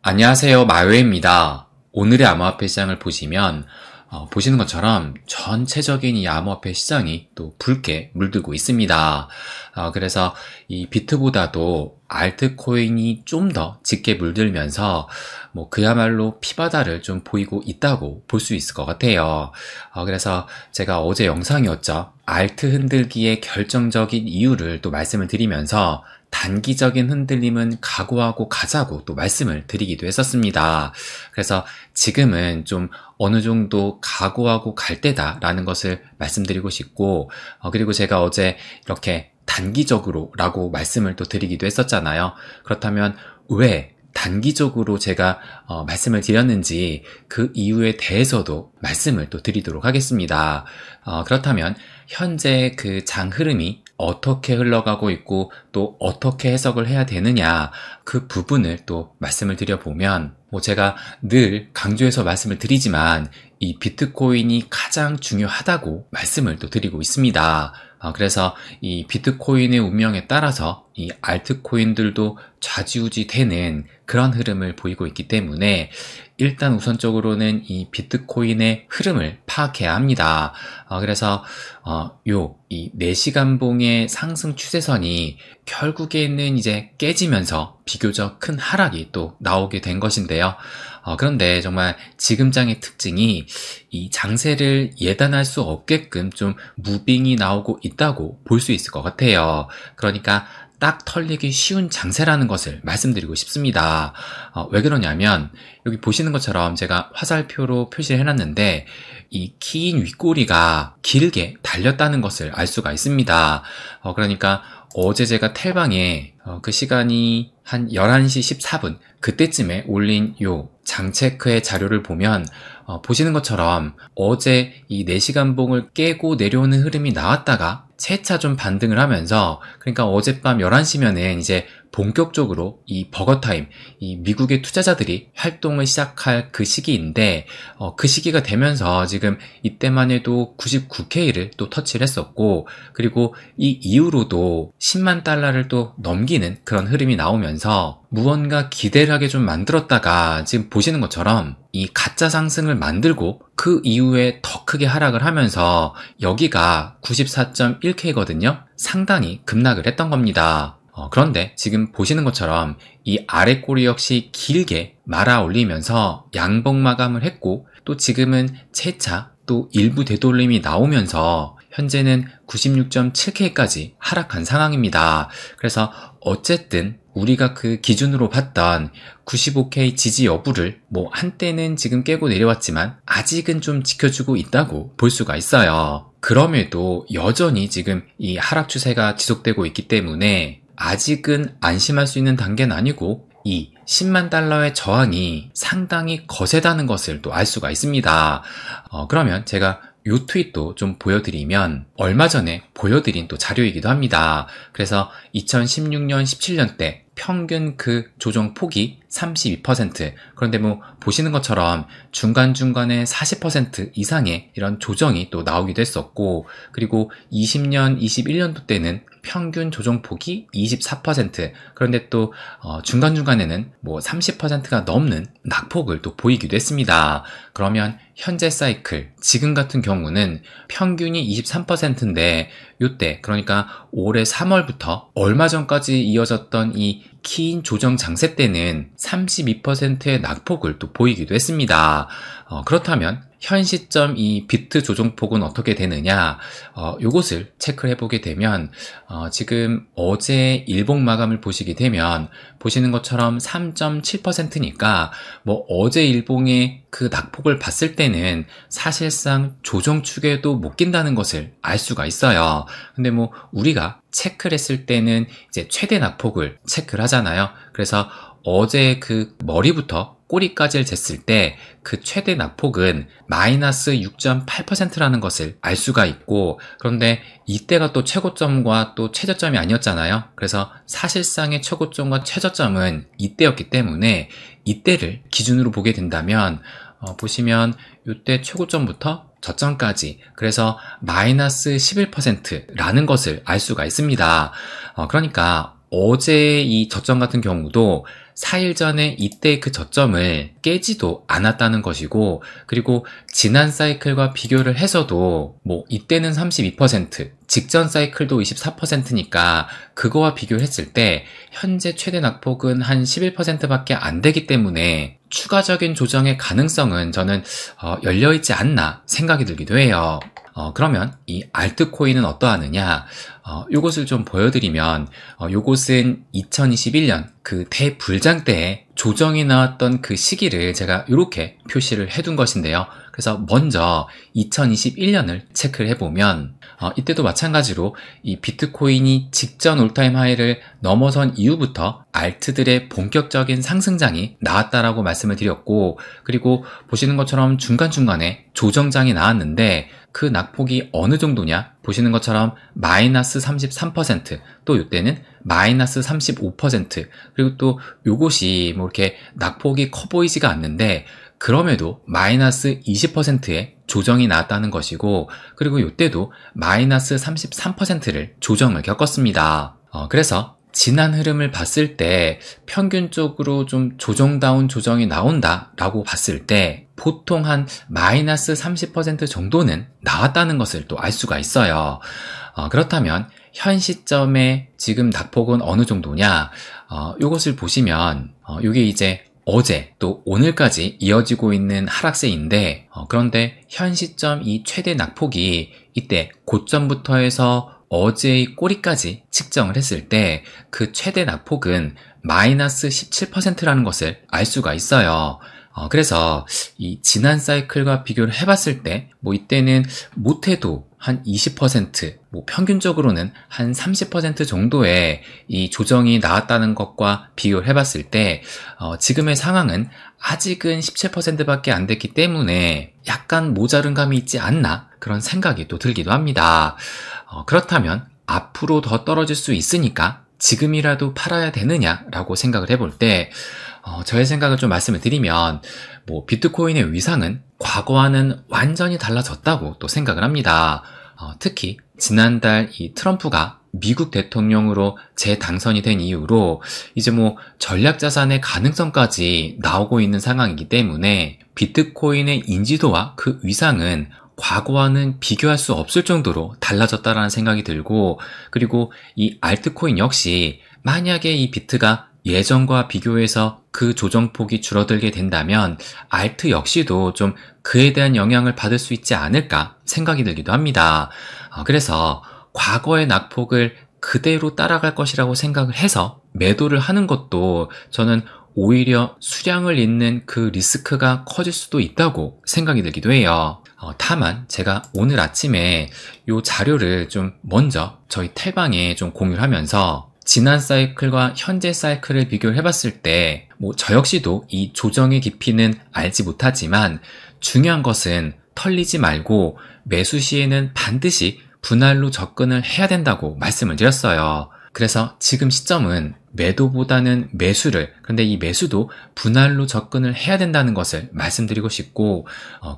안녕하세요. 마요입니다. 오늘의 암호화폐 시장을 보시면 보시는 것처럼 전체적인 이 암호화폐 시장이 또 붉게 물들고 있습니다. 그래서 이 비트보다도 알트코인이 좀 더 짙게 물들면서 그야말로 피바다를 좀 보이고 있다고 볼 수 있을 것 같아요. 그래서 제가 어제 영상이었죠. 알트 흔들기의 결정적인 이유를 또 말씀을 드리면서 단기적인 흔들림은 각오하고 가자고 또 말씀을 드리기도 했었습니다. 그래서 지금은 좀 어느 정도 각오하고 갈 때다라는 것을 말씀드리고 싶고, 그리고 제가 어제 이렇게 단기적으로 라고 말씀을 또 드리기도 했었잖아요. 그렇다면 왜 단기적으로 제가 말씀을 드렸는지 그 이유에 대해서도 말씀을 또 드리도록 하겠습니다. 그렇다면 현재 그 장 흐름이 어떻게 흘러가고 있고 또 어떻게 해석을 해야 되느냐, 그 부분을 또 말씀을 드려보면, 제가 늘 강조해서 말씀을 드리지만 이 비트코인이 가장 중요하다고 말씀을 또 드리고 있습니다. 그래서 이 비트코인의 운명에 따라서 이 알트코인들도 좌지우지 되는 그런 흐름을 보이고 있기 때문에 일단 우선적으로는 이 비트코인의 흐름을 파악해야 합니다. 그래서 이 4시간봉의 상승 추세선이 결국에는 이제 깨지면서 비교적 큰 하락이 또 나오게 된 것인데요. 그런데 정말 지금 장의 특징이 이 장세를 예단할 수 없게끔 좀 무빙이 나오고 있다고 볼 수 있을 것 같아요. 그러니까 딱 털리기 쉬운 장세라는 것을 말씀드리고 싶습니다. 왜 그러냐면 여기 보시는 것처럼 제가 화살표로 표시를 해놨는데 이 긴 윗꼬리가 길게 달렸다는 것을 알 수가 있습니다. 그러니까 어제 제가 텔방에 그 시간이 한 11시 14분 그때쯤에 올린 요 장체크의 자료를 보면 보시는 것처럼 어제 이 4시간 봉을 깨고 내려오는 흐름이 나왔다가 채차 좀 반등을 하면서, 그러니까 어젯밤 11시면은 이제 본격적으로 이 버거타임, 이 미국의 투자자들이 활동을 시작할 그 시기인데, 그 시기가 되면서 지금 이때만 해도 99K를 또 터치를 했었고, 그리고 이 이후로도 10만 달러를 또 넘기는 그런 흐름이 나오면서 무언가 기대를 하게 좀 만들었다가 지금 보시는 것처럼 이 가짜 상승을 만들고 그 이후에 더 크게 하락을 하면서 여기가 94.1K거든요. 상당히 급락을 했던 겁니다. 그런데 지금 보시는 것처럼 이 아래 꼬리 역시 길게 말아 올리면서 양봉 마감을 했고, 또 지금은 채차 또 일부 되돌림이 나오면서 현재는 96.7K까지 하락한 상황입니다. 그래서 어쨌든 우리가 그 기준으로 봤던 95K 지지 여부를 한때는 지금 깨고 내려왔지만 아직은 좀 지켜주고 있다고 볼 수가 있어요. 그럼에도 여전히 지금 이 하락 추세가 지속되고 있기 때문에 아직은 안심할 수 있는 단계는 아니고 이 10만 달러의 저항이 상당히 거세다는 것을 또 알 수가 있습니다. 그러면 제가 요 트윗도 좀 보여드리면 얼마 전에 보여드린 또 자료이기도 합니다. 그래서 2016년, 17년 때 평균 그 조정 폭이 32%, 그런데 보시는 것처럼 중간중간에 40% 이상의 이런 조정이 또 나오기도 했었고, 그리고 20년, 21년도 때는 평균 조정폭이 24%, 그런데 또 중간중간에는 30%가 넘는 낙폭을 또 보이기도 했습니다. 그러면 현재 사이클, 지금 같은 경우는 평균이 23%인데 요때, 그러니까 올해 3월부터 얼마 전까지 이어졌던 이 긴 조정 장세 때는 32%의 낙폭을 또 보이기도 했습니다. 그렇다면 현 시점 이 비트 조정폭은 어떻게 되느냐, 요것을 체크를 해보게 되면 지금 어제 일봉 마감을 보시게 되면 보시는 것처럼 3.7%니까 어제 일봉의 그 낙폭을 봤을 때는 사실상 조정 축에도 못 낀다는 것을 알 수가 있어요. 근데 우리가 체크를 했을 때는 이제 최대 낙폭을 체크를 하잖아요. 그래서 어제 그 머리부터 꼬리까지를 쟀을 때 그 최대 낙폭은 마이너스 6.8%라는 것을 알 수가 있고, 그런데 이때가 또 최고점과 또 최저점이 아니었잖아요. 그래서 사실상의 최고점과 최저점은 이때였기 때문에 이때를 기준으로 보게 된다면 보시면 이때 최고점부터 저점까지, 그래서 마이너스 11%라는 것을 알 수가 있습니다. 그러니까 어제 이 저점 같은 경우도 4일 전에 이때 그 저점을 깨지도 않았다는 것이고, 그리고 지난 사이클과 비교를 해서도 뭐 이때는 32%, 직전 사이클도 24%니까 그거와 비교를 했을 때 현재 최대 낙폭은 한 11%밖에 안 되기 때문에 추가적인 조정의 가능성은 저는 열려있지 않나 생각이 들기도 해요. 그러면 이 알트코인은 어떠하느냐? 요것을 좀 보여드리면, 요것은 2021년 그 대불장 때에 조정이 나왔던 그 시기를 제가 이렇게 표시를 해둔 것인데요. 그래서 먼저 2021년을 체크를 해보면, 이때도 마찬가지로 이 비트코인이 직전 올타임 하이를 넘어선 이후부터 알트들의 본격적인 상승장이 나왔다라고 말씀을 드렸고, 그리고 보시는 것처럼 중간중간에 조정장이 나왔는데 그 낙폭이 어느 정도냐? 보시는 것처럼 마이너스 33%, 또 이때는 마이너스 35%, 그리고 또 요것이 뭐 이렇게 낙폭이 커 보이지가 않는데 그럼에도 마이너스 20%의 조정이 나왔다는 것이고, 그리고 이때도 마이너스 33%를 조정을 겪었습니다. 그래서 지난 흐름을 봤을 때 평균적으로 좀 조정다운 조정이 나온다라고 봤을 때 보통 한 마이너스 30% 정도는 나왔다는 것을 또 알 수가 있어요. 그렇다면 현 시점에 지금 낙폭은 어느 정도냐? 이것을 보시면 이게 이제 어제 또 오늘까지 이어지고 있는 하락세인데, 그런데 현 시점 이 최대 낙폭이 이때 고점부터 해서 어제의 꼬리까지 측정을 했을 때 그 최대 낙폭은 마이너스 17%라는 것을 알 수가 있어요. 그래서 이 지난 사이클과 비교를 해봤을 때 뭐 이때는 못해도 한 20%, 뭐 평균적으로는 한 30% 정도의 이 조정이 나왔다는 것과 비교를 해봤을 때 지금의 상황은 아직은 17%밖에 안 됐기 때문에 약간 모자른 감이 있지 않나 그런 생각이 또 들기도 합니다. 그렇다면 앞으로 더 떨어질 수 있으니까 지금이라도 팔아야 되느냐라고 생각을 해볼 때 저의 생각을 좀 말씀을 드리면 뭐 비트코인의 위상은 과거와는 완전히 달라졌다고 또 생각을 합니다. 특히 지난달 이 트럼프가 미국 대통령으로 재당선이 된 이후로 이제 뭐 전략자산의 가능성까지 나오고 있는 상황이기 때문에 비트코인의 인지도와 그 위상은 과거와는 비교할 수 없을 정도로 달라졌다라는 생각이 들고, 그리고 이 알트코인 역시 만약에 이 비트가 예전과 비교해서 그 조정폭이 줄어들게 된다면 알트 역시도 좀 그에 대한 영향을 받을 수 있지 않을까 생각이 들기도 합니다. 그래서 과거의 낙폭을 그대로 따라갈 것이라고 생각을 해서 매도를 하는 것도 저는 오히려 수량을 잇는 그 리스크가 커질 수도 있다고 생각이 들기도 해요. 다만 제가 오늘 아침에 이 자료를 좀 먼저 저희 텔방에 좀 공유를 하면서 지난 사이클과 현재 사이클을 비교를 해봤을 때 뭐 저 역시도 이 조정의 깊이는 알지 못하지만 중요한 것은 털리지 말고 매수 시에는 반드시 분할로 접근을 해야 된다고 말씀을 드렸어요. 그래서 지금 시점은 매도보다는 매수를, 근데 이 매수도 분할로 접근을 해야 된다는 것을 말씀드리고 싶고,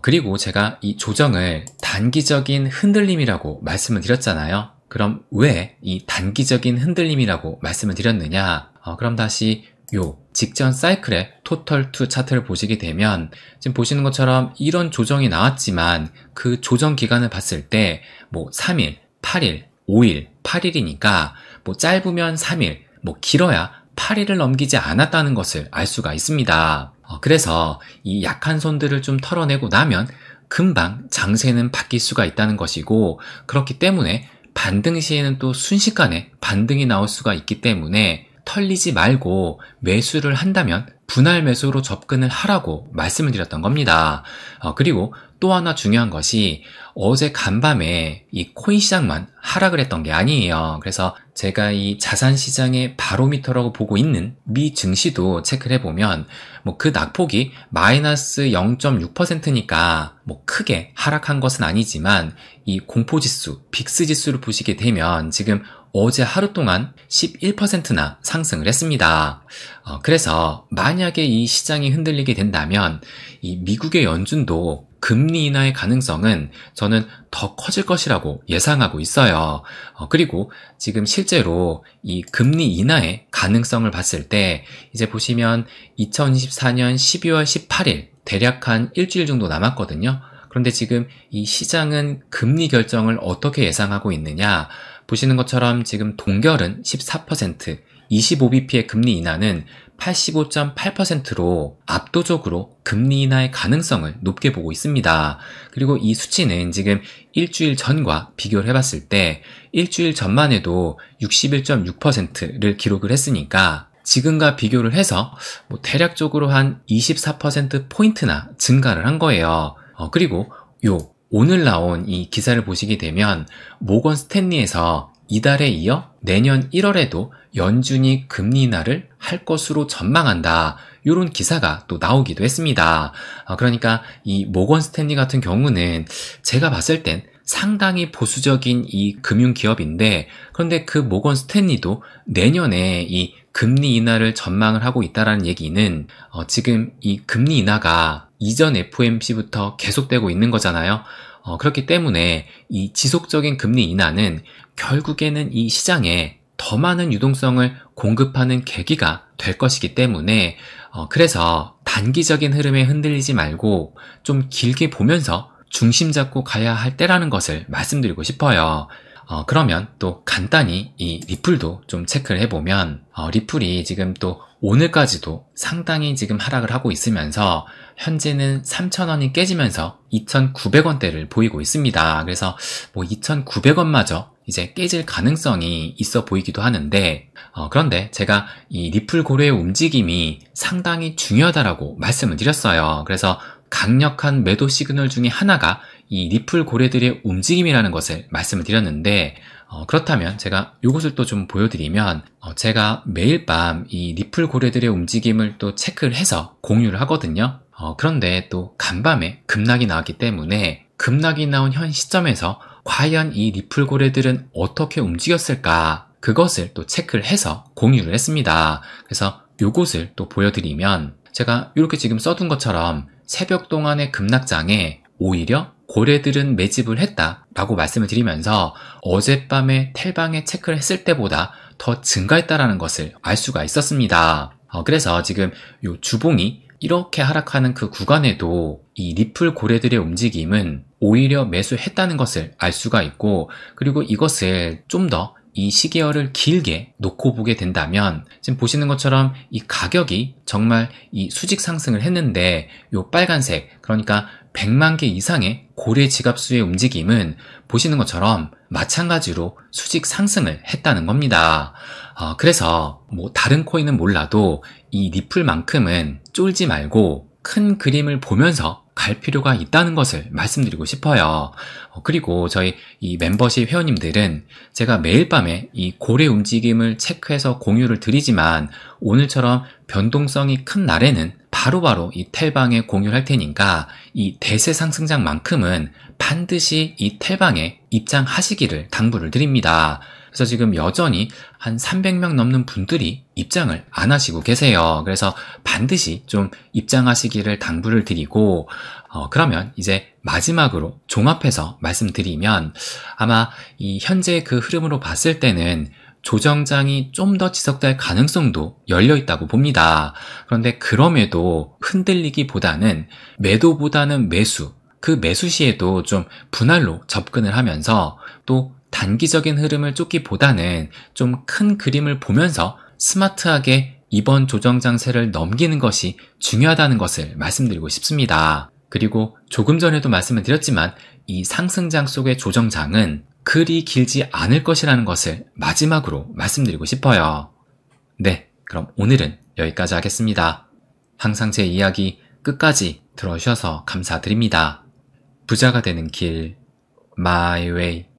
그리고 제가 이 조정을 단기적인 흔들림이라고 말씀을 드렸잖아요. 그럼 왜 이 단기적인 흔들림이라고 말씀을 드렸느냐? 그럼 다시 요 직전 사이클의 토털 투 차트를 보시게 되면 지금 보시는 것처럼 이런 조정이 나왔지만 그 조정 기간을 봤을 때 뭐 3일, 8일, 5일, 8일이니까 뭐 짧으면 3일, 뭐 길어야 8일을 넘기지 않았다는 것을 알 수가 있습니다. 그래서 이 약한 손들을 좀 털어내고 나면 금방 장세는 바뀔 수가 있다는 것이고, 그렇기 때문에 반등 시에는 또 순식간에 반등이 나올 수가 있기 때문에 털리지 말고 매수를 한다면 분할 매수로 접근을 하라고 말씀을 드렸던 겁니다. 그리고 또 하나 중요한 것이 어제 간밤에 이 코인 시장만 하락을 했던 게 아니에요. 그래서 제가 이 자산 시장의 바로미터라고 보고 있는 미 증시도 체크를 해보면 뭐 그 낙폭이 마이너스 0.6%니까 뭐 크게 하락한 것은 아니지만 이 공포지수, 빅스 지수를 보시게 되면 지금 어제 하루 동안 11%나 상승을 했습니다. 그래서 만약에 이 시장이 흔들리게 된다면 이 미국의 연준도 금리 인하의 가능성은 저는 더 커질 것이라고 예상하고 있어요. 그리고 지금 실제로 이 금리 인하의 가능성을 봤을 때 이제 보시면 2024년 12월 18일 대략 한 일주일 정도 남았거든요. 그런데 지금 이 시장은 금리 결정을 어떻게 예상하고 있느냐? 보시는 것처럼 지금 동결은 14%, 25bp의 금리 인하는 85.8%로 압도적으로 금리 인하의 가능성을 높게 보고 있습니다. 그리고 이 수치는 지금 일주일 전과 비교를 해봤을 때 일주일 전만 해도 61.6%를 기록을 했으니까 지금과 비교를 해서 대략적으로 한 24%포인트나 증가를 한 거예요. 그리고 오늘 나온 이 기사를 보시게 되면 모건 스탠리에서 이달에 이어 내년 1월에도 연준이 금리 인하를 할 것으로 전망한다. 이런 기사가 또 나오기도 했습니다. 그러니까 이 모건 스탠리 같은 경우는 제가 봤을 땐 상당히 보수적인 이 금융기업인데 그런데 그 모건 스탠리도 내년에 이 금리 인하를 전망을 하고 있다는 얘기는 지금 이 금리 인하가 이전 FOMC부터 계속되고 있는 거잖아요. 그렇기 때문에 이 지속적인 금리 인하는 결국에는 이 시장에 더 많은 유동성을 공급하는 계기가 될 것이기 때문에 그래서 단기적인 흐름에 흔들리지 말고 좀 길게 보면서 중심 잡고 가야 할 때라는 것을 말씀드리고 싶어요. 그러면 또 간단히 이 리플도 좀 체크를 해보면 리플이 지금 또 오늘까지도 상당히 지금 하락을 하고 있으면서 현재는 3,000원이 깨지면서 2,900원대를 보이고 있습니다. 그래서 2,900원마저 이제 깨질 가능성이 있어 보이기도 하는데 그런데 제가 이 리플 고래의 움직임이 상당히 중요하다라고 말씀을 드렸어요. 그래서 강력한 매도 시그널 중에 하나가 이 리플 고래들의 움직임이라는 것을 말씀을 드렸는데 그렇다면 제가 이것을 또 좀 보여드리면 제가 매일 밤 이 리플 고래들의 움직임을 또 체크를 해서 공유를 하거든요. 그런데 또 간밤에 급락이 나왔기 때문에 급락이 나온 현 시점에서 과연 이 리플 고래들은 어떻게 움직였을까 그것을 또 체크를 해서 공유를 했습니다. 그래서 이것을 또 보여드리면 제가 이렇게 지금 써둔 것처럼 새벽 동안의 급락장에 오히려 고래들은 매집을 했다라고 말씀을 드리면서 어젯밤에 텔방에 체크를 했을 때보다 더 증가했다라는 것을 알 수가 있었습니다. 그래서 지금 이 주봉이 이렇게 하락하는 그 구간에도 이 리플 고래들의 움직임은 오히려 매수했다는 것을 알 수가 있고 그리고 이것을 좀 더 이 시계열을 길게 놓고 보게 된다면 지금 보시는 것처럼 이 가격이 정말 이 수직 상승을 했는데 이 빨간색 그러니까 100만 개 이상의 고래 지갑수의 움직임은 보시는 것처럼 마찬가지로 수직 상승을 했다는 겁니다. 그래서 다른 코인은 몰라도 이 리플만큼은 쫄지 말고 큰 그림을 보면서 갈 필요가 있다는 것을 말씀드리고 싶어요. 그리고 저희 이 멤버십 회원님들은 제가 매일 밤에 이 고래 움직임을 체크해서 공유를 드리지만 오늘처럼 변동성이 큰 날에는 바로바로 이 텔방에 공유를 할 테니까 이 대세 상승장만큼은 반드시 이 텔방에 입장하시기를 당부를 드립니다. 그래서 지금 여전히 한 300명 넘는 분들이 입장을 안 하시고 계세요. 그래서 반드시 좀 입장하시기를 당부를 드리고 그러면 이제 마지막으로 종합해서 말씀드리면 아마 이 현재 그 흐름으로 봤을 때는 조정장이 좀 더 지속될 가능성도 열려 있다고 봅니다. 그런데 그럼에도 흔들리기보다는 매도보다는 매수, 그 매수 시에도 좀 분할로 접근을 하면서 또 단기적인 흐름을 쫓기보다는 좀 큰 그림을 보면서 스마트하게 이번 조정장세를 넘기는 것이 중요하다는 것을 말씀드리고 싶습니다. 그리고 조금 전에도 말씀을 드렸지만 이 상승장 속의 조정장은 그리 길지 않을 것이라는 것을 마지막으로 말씀드리고 싶어요. 네, 그럼 오늘은 여기까지 하겠습니다. 항상 제 이야기 끝까지 들어주셔서 감사드립니다. 부자가 되는 길, My Way.